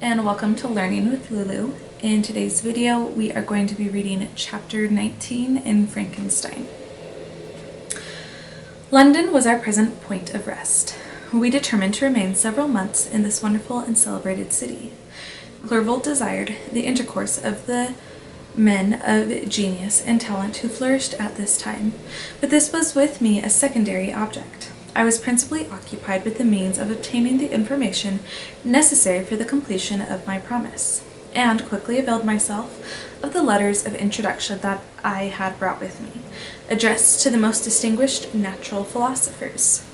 and welcome to Learning with Lulu. In today's video, we are going to be reading chapter 19 in Frankenstein. London was our present point of rest. We determined to remain several months in this wonderful and celebrated city. Clerval desired the intercourse of the men of genius and talent who flourished at this time, but this was with me a secondary object. I was principally occupied with the means of obtaining the information necessary for the completion of my promise, and quickly availed myself of the letters of introduction that I had brought with me, addressed to the most distinguished natural philosophers.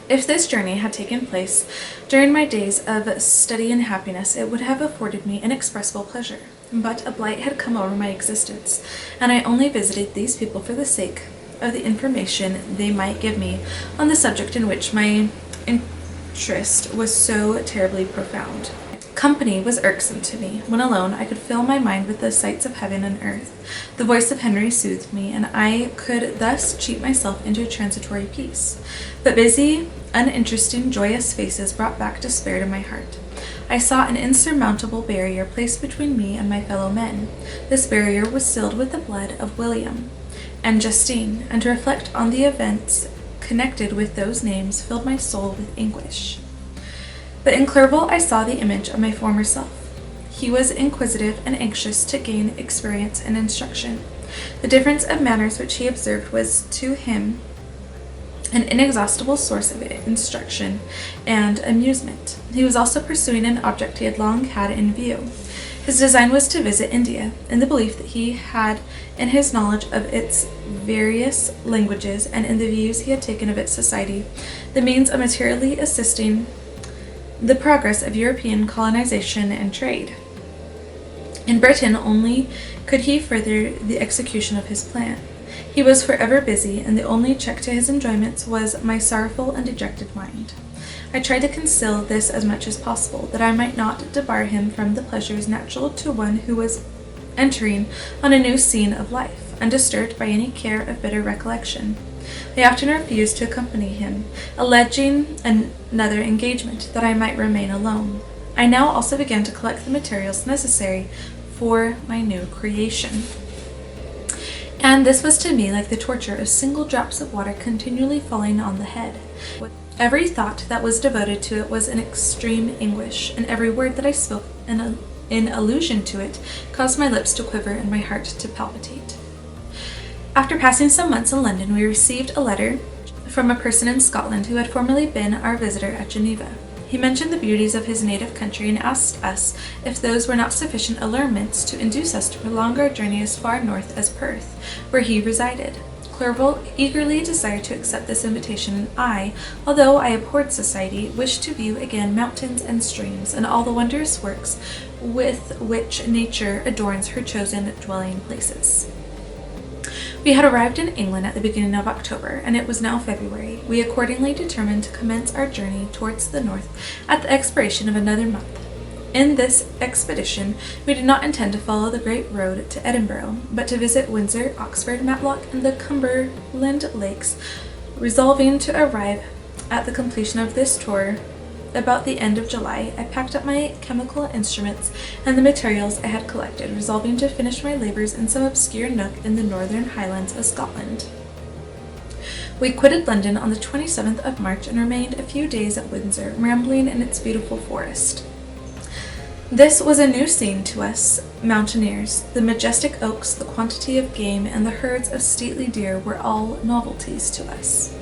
If this journey had taken place during my days of study and happiness, it would have afforded me inexpressible pleasure. But a blight had come over my existence, and I only visited these people for the sake of the information they might give me on the subject in which my interest was so terribly profound. Company was irksome to me. When alone, I could fill my mind with the sights of heaven and earth. The voice of Henry soothed me, and I could thus cheat myself into a transitory peace. But busy, uninteresting, joyous faces brought back despair to my heart. I saw an insurmountable barrier placed between me and my fellow men. This barrier was sealed with the blood of William and Justine, and to reflect on the events connected with those names filled my soul with anguish. But in Clerval I saw the image of my former self. He was inquisitive and anxious to gain experience and instruction. The difference of manners which he observed was to him an inexhaustible source of instruction and amusement. He was also pursuing an object he had long had in view. His design was to visit India, in the belief that he had, in his knowledge of its various languages and in the views he had taken of its society, the means of materially assisting the progress of European colonization and trade. In Britain only could he further the execution of his plan. He was forever busy, and the only check to his enjoyments was my sorrowful and dejected mind. I tried to conceal this as much as possible, that I might not debar him from the pleasures natural to one who was entering on a new scene of life, undisturbed by any care of bitter recollection. I often refused to accompany him, alleging another engagement, that I might remain alone. I now also began to collect the materials necessary for my new creation. And this was to me like the torture of single drops of water continually falling on the head. Every thought that was devoted to it was an extreme anguish, and every word that I spoke in allusion to it caused my lips to quiver and my heart to palpitate. After passing some months in London, we received a letter from a person in Scotland who had formerly been our visitor at Geneva. He mentioned the beauties of his native country and asked us if those were not sufficient allurements to induce us to prolong our journey as far north as Perth, where he resided. Clerval eagerly desired to accept this invitation, and I, although I abhorred society, wished to view again mountains and streams, and all the wondrous works with which nature adorns her chosen dwelling places. We had arrived in England at the beginning of October, and it was now February. We accordingly determined to commence our journey towards the north at the expiration of another month. In this expedition, we did not intend to follow the great road to Edinburgh, but to visit Windsor, Oxford, Matlock, and the Cumberland Lakes, resolving to arrive at the completion of this tour about the end of July. I packed up my chemical instruments and the materials I had collected, resolving to finish my labors in some obscure nook in the northern highlands of Scotland. We quitted London on the 27th of March and remained a few days at Windsor, rambling in its beautiful forest. This was a new scene to us mountaineers. The majestic oaks, the quantity of game, and the herds of stately deer were all novelties to us.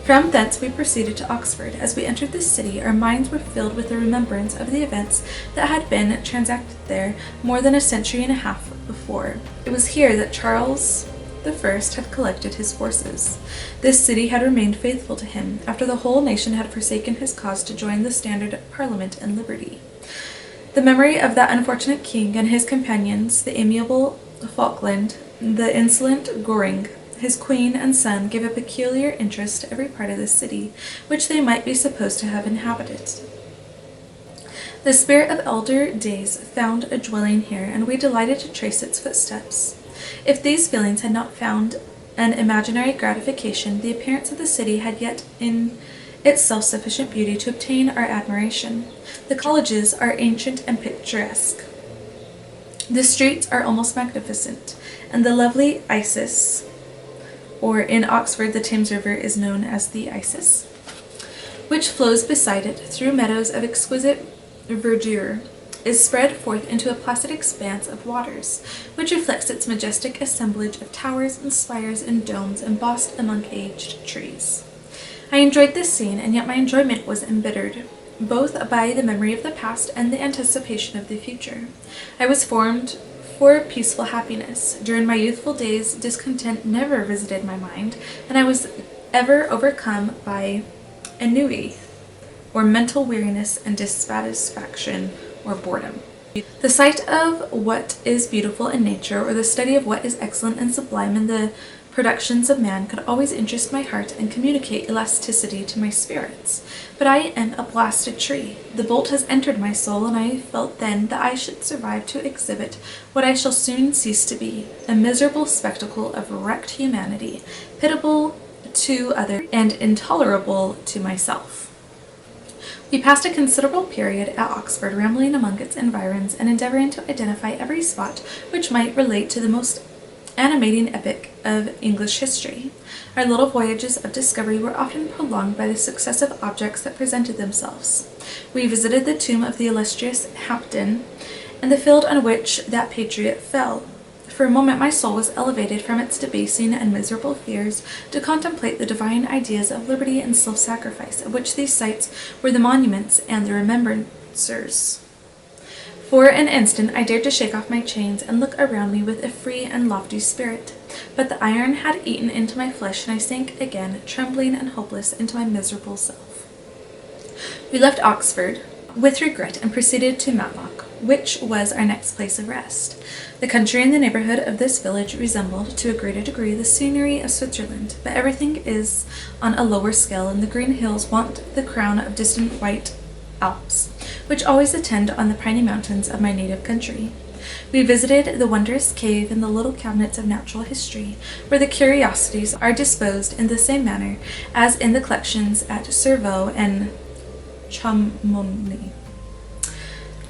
From thence we proceeded to Oxford. As we entered the city, our minds were filled with the remembrance of the events that had been transacted there more than a century and a half before. It was here that Charles I had collected his forces. This city had remained faithful to him, after the whole nation had forsaken his cause to join the standard of Parliament and liberty. The memory of that unfortunate king and his companions, the amiable Falkland, the insolent Goring, his queen and son, gave a peculiar interest to every part of the city which they might be supposed to have inhabited. The spirit of elder days found a dwelling here, and we delighted to trace its footsteps. If these feelings had not found an imaginary gratification, the appearance of the city had yet in its self-sufficient beauty to obtain our admiration. The colleges are ancient and picturesque. The streets are almost magnificent, and the lovely Isis, or in Oxford the Thames River is known as the Isis, which flows beside it through meadows of exquisite verdure, is spread forth into a placid expanse of waters, which reflects its majestic assemblage of towers and spires and domes embossed among aged trees. I enjoyed this scene, and yet my enjoyment was embittered, both by the memory of the past and the anticipation of the future. I was formed for peaceful happiness. During my youthful days, discontent never visited my mind, and I was ever overcome by ennui, or mental weariness, and dissatisfaction, or boredom. The sight of what is beautiful in nature, or the study of what is excellent and sublime in the productions of man, could always interest my heart and communicate elasticity to my spirits. But I am a blasted tree. The bolt has entered my soul, and I felt then that I should survive to exhibit what I shall soon cease to be, a miserable spectacle of wrecked humanity, pitiable to others and intolerable to myself. We passed a considerable period at Oxford, rambling among its environs and endeavoring to identify every spot which might relate to the most animating epoch of English history. Our little voyages of discovery were often prolonged by the successive objects that presented themselves. We visited the tomb of the illustrious Hampden, and the field on which that patriot fell. For a moment my soul was elevated from its debasing and miserable fears to contemplate the divine ideas of liberty and self-sacrifice, of which these sights were the monuments and the remembrancers. For an instant I dared to shake off my chains and look around me with a free and lofty spirit, but the iron had eaten into my flesh, and I sank again, trembling and hopeless, into my miserable self. We left Oxford with regret and proceeded to Matlock, which was our next place of rest. The country in the neighborhood of this village resembled, to a greater degree, the scenery of Switzerland, but everything is on a lower scale, and the green hills want the crown of distant white Alps, which always attend on the piney mountains of my native country. We visited the wondrous cave and the little cabinets of natural history, where the curiosities are disposed in the same manner as in the collections at Cerveau and Chamonix.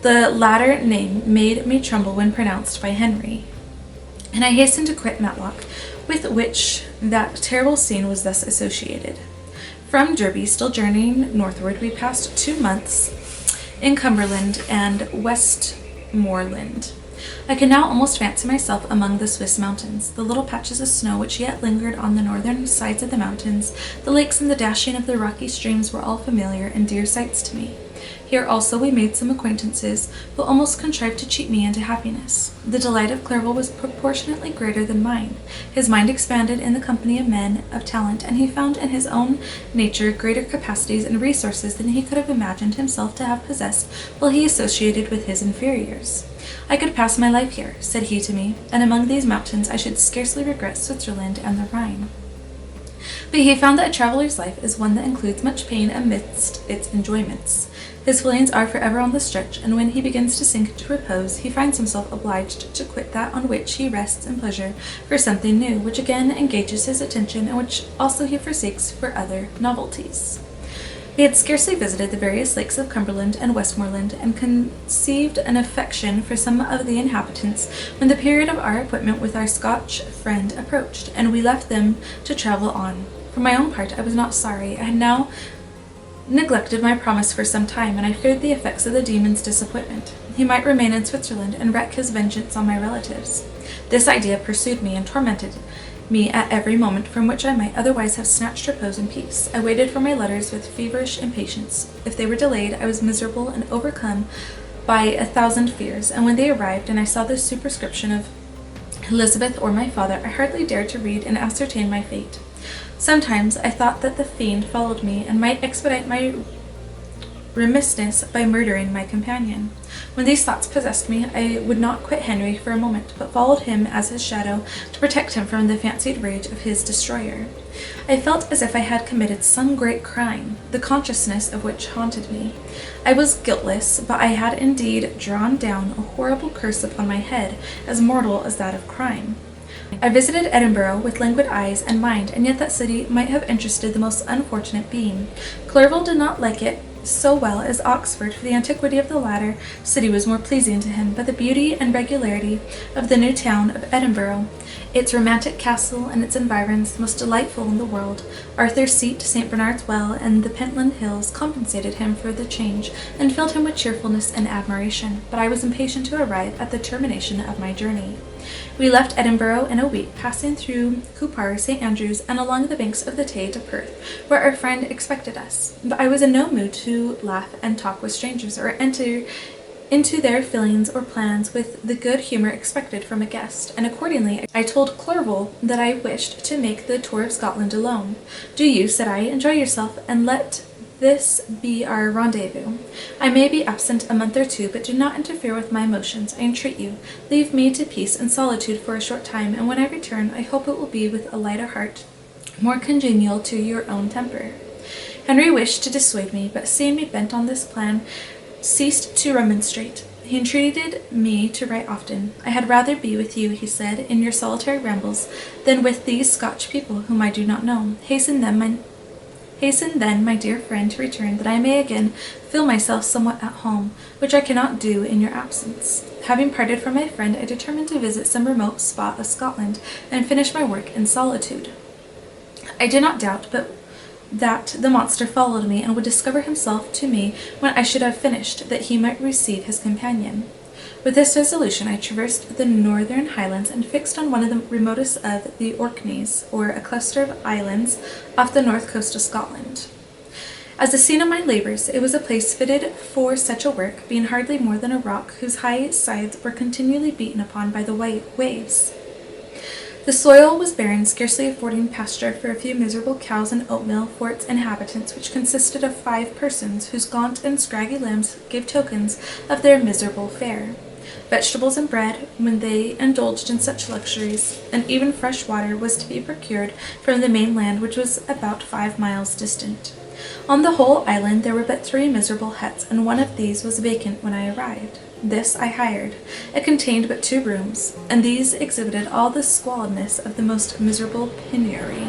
The latter name made me tremble when pronounced by Henry, and I hastened to quit Matlock, with which that terrible scene was thus associated. From Derby, still journeying northward, we passed 2 months in Cumberland and Westmoreland. I could now almost fancy myself among the Swiss mountains. The little patches of snow which yet lingered on the northern sides of the mountains, the lakes and the dashing of the rocky streams were all familiar and dear sights to me. Here also we made some acquaintances, who almost contrived to cheat me into happiness. The delight of Clerval was proportionately greater than mine. His mind expanded in the company of men of talent, and he found in his own nature greater capacities and resources than he could have imagined himself to have possessed while he associated with his inferiors. I could pass my life here, said he to me, and among these mountains I should scarcely regret Switzerland and the Rhine. But he found that a traveller's life is one that includes much pain amidst its enjoyments. His feelings are forever on the stretch, and when he begins to sink into repose, he finds himself obliged to quit that on which he rests in pleasure for something new, which again engages his attention, and which also he forsakes for other novelties. We had scarcely visited the various lakes of Cumberland and Westmoreland, and conceived an affection for some of the inhabitants, when the period of our appointment with our Scotch friend approached, and we left them to travel on. For my own part, I was not sorry. I had now neglected my promise for some time, and I feared the effects of the demon's disappointment. He might remain in Switzerland and wreak his vengeance on my relatives. This idea pursued me and tormented me at every moment, from which I might otherwise have snatched repose and peace. I waited for my letters with feverish impatience. If they were delayed, I was miserable and overcome by 1,000 fears, and when they arrived and I saw the superscription of Elizabeth or my father, I hardly dared to read and ascertain my fate. Sometimes I thought that the fiend followed me, and might expedite my remissness by murdering my companion. When these thoughts possessed me, I would not quit Henry for a moment, but followed him as his shadow to protect him from the fancied rage of his destroyer. I felt as if I had committed some great crime, the consciousness of which haunted me. I was guiltless, but I had indeed drawn down a horrible curse upon my head, as mortal as that of crime. I visited Edinburgh with languid eyes and mind, and yet that city might have interested the most unfortunate being. Clerval did not like it so well as Oxford, for the antiquity of the latter city was more pleasing to him, but the beauty and regularity of the new town of Edinburgh, its romantic castle and its environs, the most delightful in the world, Arthur's Seat, St. Bernard's Well, and the Pentland Hills compensated him for the change, and filled him with cheerfulness and admiration. But I was impatient to arrive at the termination of my journey. We left Edinburgh in a week, passing through Cupar, St. Andrews, and along the banks of the Tay to Perth, where our friend expected us. But I was in no mood to laugh and talk with strangers, or enter into their feelings or plans with the good humour expected from a guest, and accordingly I told Clerval that I wished to make the tour of Scotland alone. "Do you," said I, "enjoy yourself, and let this be our rendezvous. I may be absent a month or two, but do not interfere with my emotions, I entreat you. Leave me to peace and solitude for a short time, and when I return, I hope it will be with a lighter heart, more congenial to your own temper." Henry wished to dissuade me, but seeing me bent on this plan, ceased to remonstrate. He entreated me to write often. "I had rather be with you," he said, "in your solitary rambles, than with these Scotch people, whom I do not know. Hasten then, my dear friend, to return, that I may again feel myself somewhat at home, which I cannot do in your absence." Having parted from my friend, I determined to visit some remote spot of Scotland, and finish my work in solitude. I did not doubt but that the monster followed me, and would discover himself to me when I should have finished, that he might receive his companion. With this resolution I traversed the northern highlands, and fixed on one of the remotest of the Orkneys, or a cluster of islands off the north coast of Scotland. As the scene of my labours, it was a place fitted for such a work, being hardly more than a rock whose high sides were continually beaten upon by the waves. The soil was barren, scarcely affording pasture for a few miserable cows and oatmeal for its inhabitants, which consisted of 5 persons, whose gaunt and scraggy limbs gave tokens of their miserable fare. Vegetables and bread, when they indulged in such luxuries, and even fresh water was to be procured from the mainland, which was about 5 miles distant. On the whole island there were but 3 miserable huts, and one of these was vacant when I arrived. This I hired. It contained but 2 rooms, and these exhibited all the squalidness of the most miserable penury.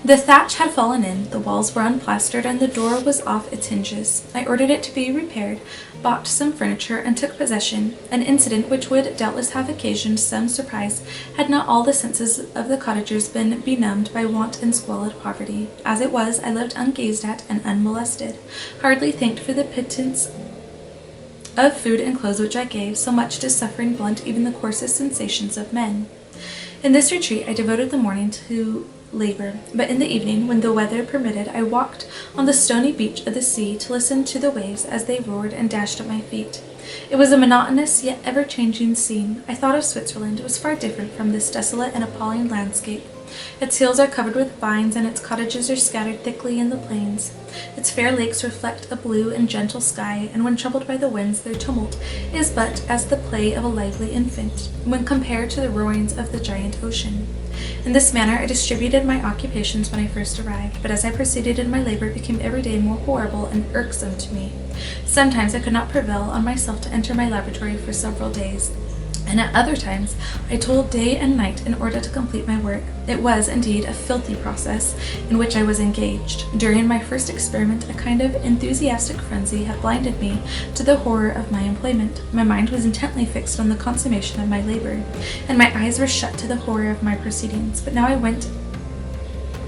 The thatch had fallen in, the walls were unplastered, and the door was off its hinges. I ordered it to be repaired, bought some furniture, and took possession, an incident which would doubtless have occasioned some surprise had not all the senses of the cottagers been benumbed by want and squalid poverty. As it was, I lived ungazed at and unmolested, hardly thanked for the pittance of food and clothes which I gave, so much does suffering blunt even the coarsest sensations of men. In this retreat I devoted the morning to labor, but in the evening, when the weather permitted, I walked on the stony beach of the sea to listen to the waves as they roared and dashed at my feet. It was a monotonous yet ever-changing scene. I thought of Switzerland. It was far different from this desolate and appalling landscape. Its hills are covered with vines, and its cottages are scattered thickly in the plains. Its fair lakes reflect a blue and gentle sky, and when troubled by the winds, their tumult is but as the play of a lively infant, when compared to the roarings of the giant ocean. In this manner I distributed my occupations when I first arrived, but as I proceeded in my labor it became every day more horrible and irksome to me. Sometimes I could not prevail on myself to enter my laboratory for several days, and at other times I toiled day and night in order to complete my work. It was, indeed, a filthy process in which I was engaged. During my first experiment, a kind of enthusiastic frenzy had blinded me to the horror of my employment. My mind was intently fixed on the consummation of my labor, and my eyes were shut to the horror of my proceedings. But now I went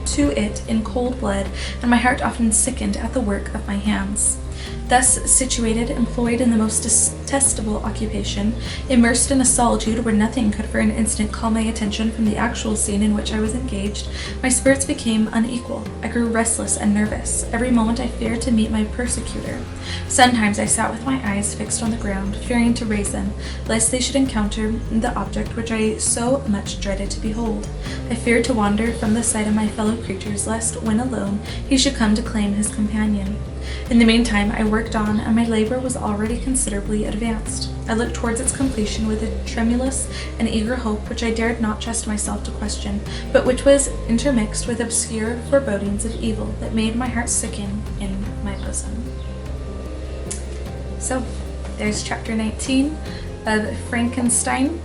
to it in cold blood, and my heart often sickened at the work of my hands. Thus situated, employed in the most detestable occupation, immersed in a solitude where nothing could for an instant call my attention from the actual scene in which I was engaged, my spirits became unequal. I grew restless and nervous. Every moment I feared to meet my persecutor. Sometimes I sat with my eyes fixed on the ground, fearing to raise them, lest they should encounter the object which I so much dreaded to behold. I feared to wander from the sight of my fellow creatures, lest, when alone, he should come to claim his companion. In the meantime I worked on, and my labor was already considerably advanced. I looked towards its completion with a tremulous and eager hope which I dared not trust myself to question, but which was intermixed with obscure forebodings of evil that made my heart sicken in my bosom. So, there's chapter 19 of Frankenstein.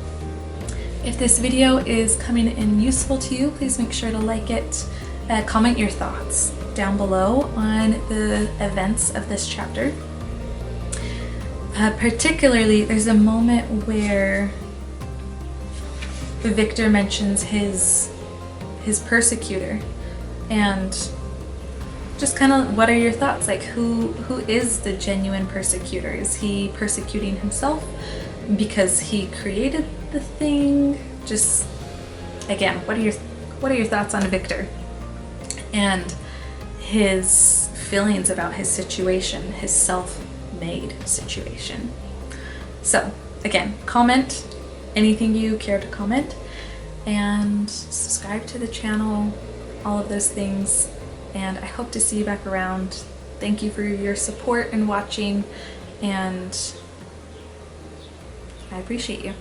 If this video is coming in useful to you, please make sure to like it. Comment your thoughts down below on the events of this chapter. Particularly, there's a moment where Victor mentions his persecutor, and just kind of, what are your thoughts? Like, who is the genuine persecutor? Is he persecuting himself because he created the thing? Just, again, what are your thoughts on Victor and his feelings about his situation, his self-made situation? So again, comment anything you care to comment, and subscribe to the channel, all of those things, and I hope to see you back around. Thank you for your support and watching, and I appreciate you.